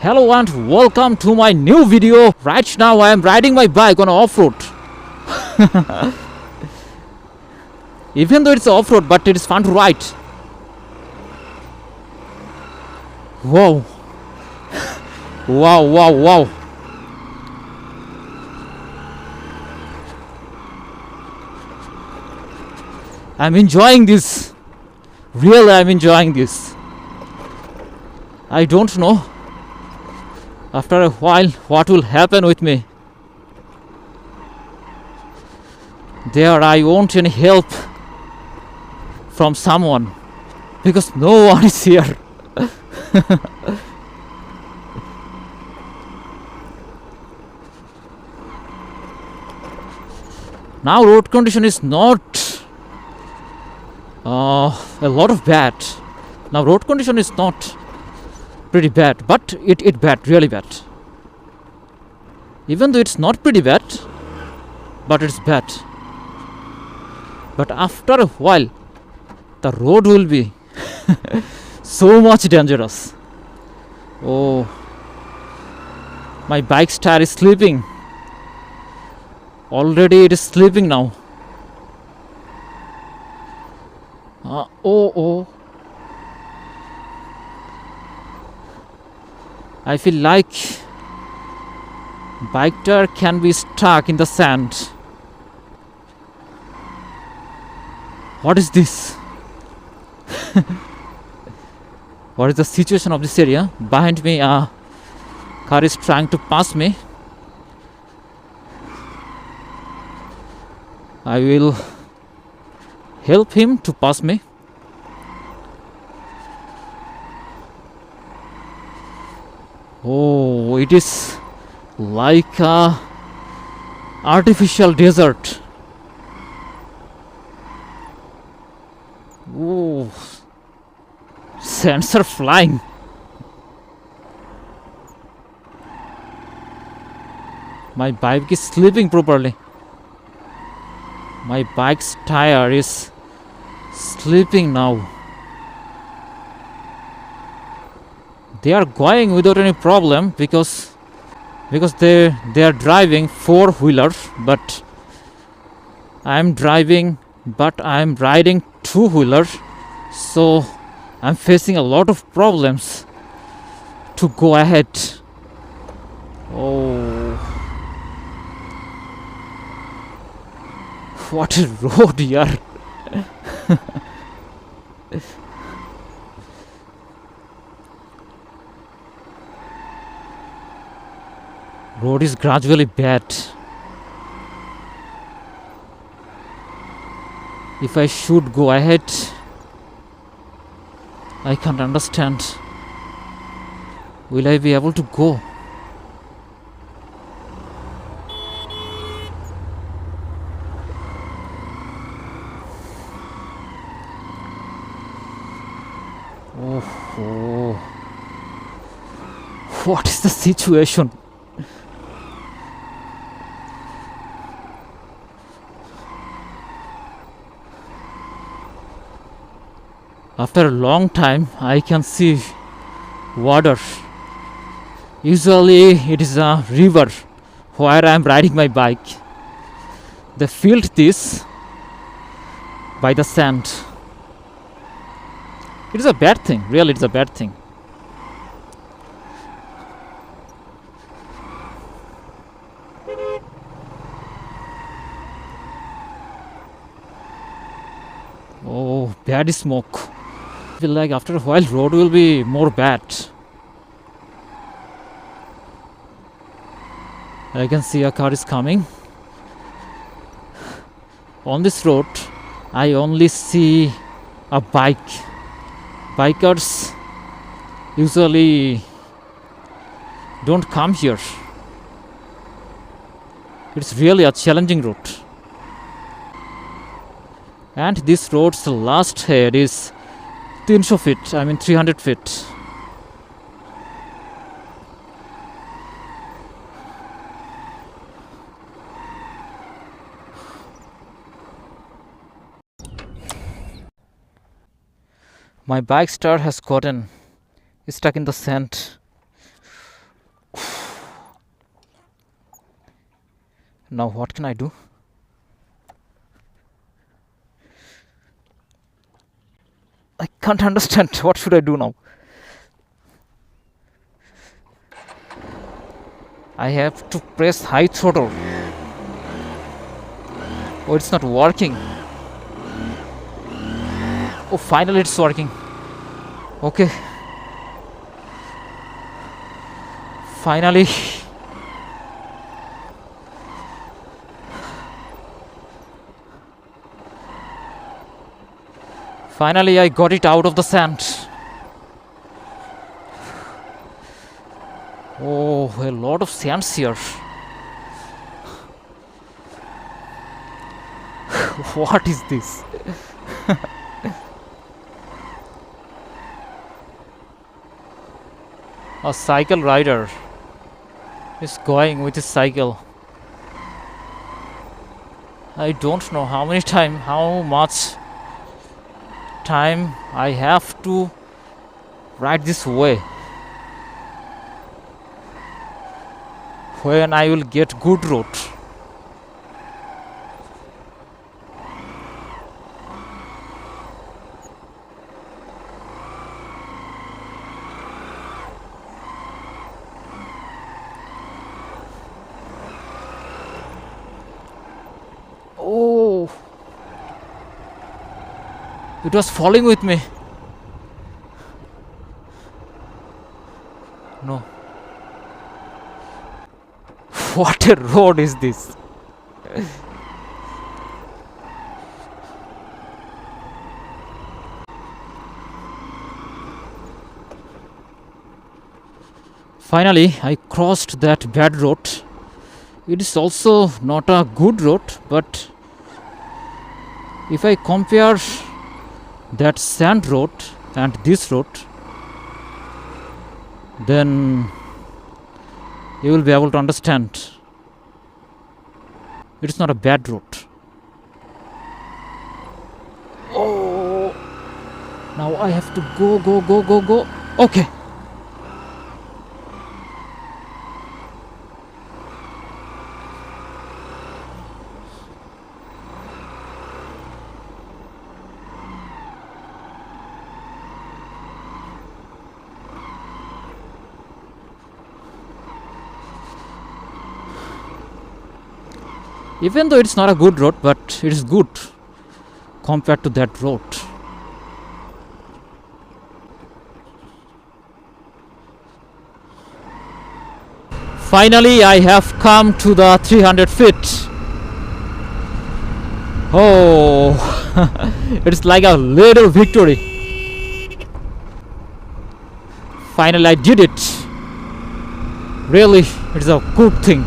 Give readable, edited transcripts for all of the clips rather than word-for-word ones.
Hello and welcome to my new video. Right now I am riding my bike on off-road. Even though it's off-road, but it is fun to ride. Wow. Wow. I'm enjoying this. Really, I'm enjoying this. I don't know after a while what will happen with me. There I want any help from someone because no one is here. Now road condition is not a lot of bad. Now road condition is not pretty bad, but it bad, really bad. Even though it's not pretty bad, but it's bad. But after a while, the road will be so much dangerous. Oh, my bike's tire is slipping. Already it is slipping now. Oh. I feel like bike tire can be stuck in the sand. What is this? What is the situation of this area? Behind me, a car is trying to pass me. I will help him to pass me. Oh, it is like a artificial desert. Oh, sands are flying. My bike is sleeping properly. My bike's tire is sleeping now. They are going without any problem because they are driving four-wheeler, but I am riding two-wheeler, so I'm facing a lot of problems to go ahead. Oh, what a road here. Road is gradually bad. If I should go ahead, I can't understand. Will I be able to go? Oh, what is the situation? After a long time, I can see water. Usually, it is a river where I am riding my bike. They filled this by the sand. It is a bad thing, really, it's a bad thing. Oh, bad smoke. I feel like after a while road will be more bad. I can see a car is coming. On this road, I only see a bike. Bikers usually don't come here. It's really a challenging route. And this road's last head is 300 feet. My bike star has gotten stuck in the sand. Now what can I do? I can't understand. What should I do now? I have to press high throttle. Oh, it's not working. Oh, finally it's working. Okay. Finally. Finally, I got it out of the sand. Oh, a lot of sands here. What is this? A cycle rider is going with his cycle. I don't know how much time I have to ride this way. When I will get good road. Oh, it was falling with me. No. What a road is this? Finally, I crossed that bad road. It is also not a good road, but if I compare that sand road and this road, then you will be able to understand it's not a bad road. Oh, now I have to go. Okay. Even though it's not a good road, but it is good compared to that road. Finally, I have come to the 300 feet. Oh, it's like a little victory. Finally, I did it. Really, it's a good thing.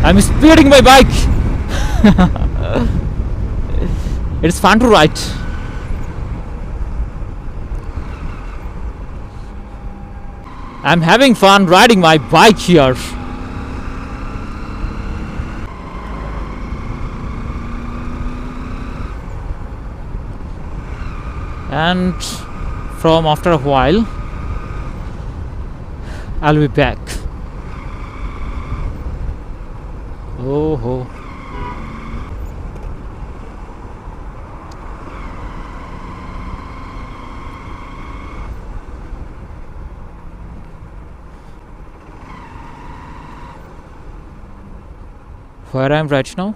I'm speeding my bike. It's fun to ride. I'm having fun riding my bike here. And from after a while, I'll be back. Oh, where I am right now?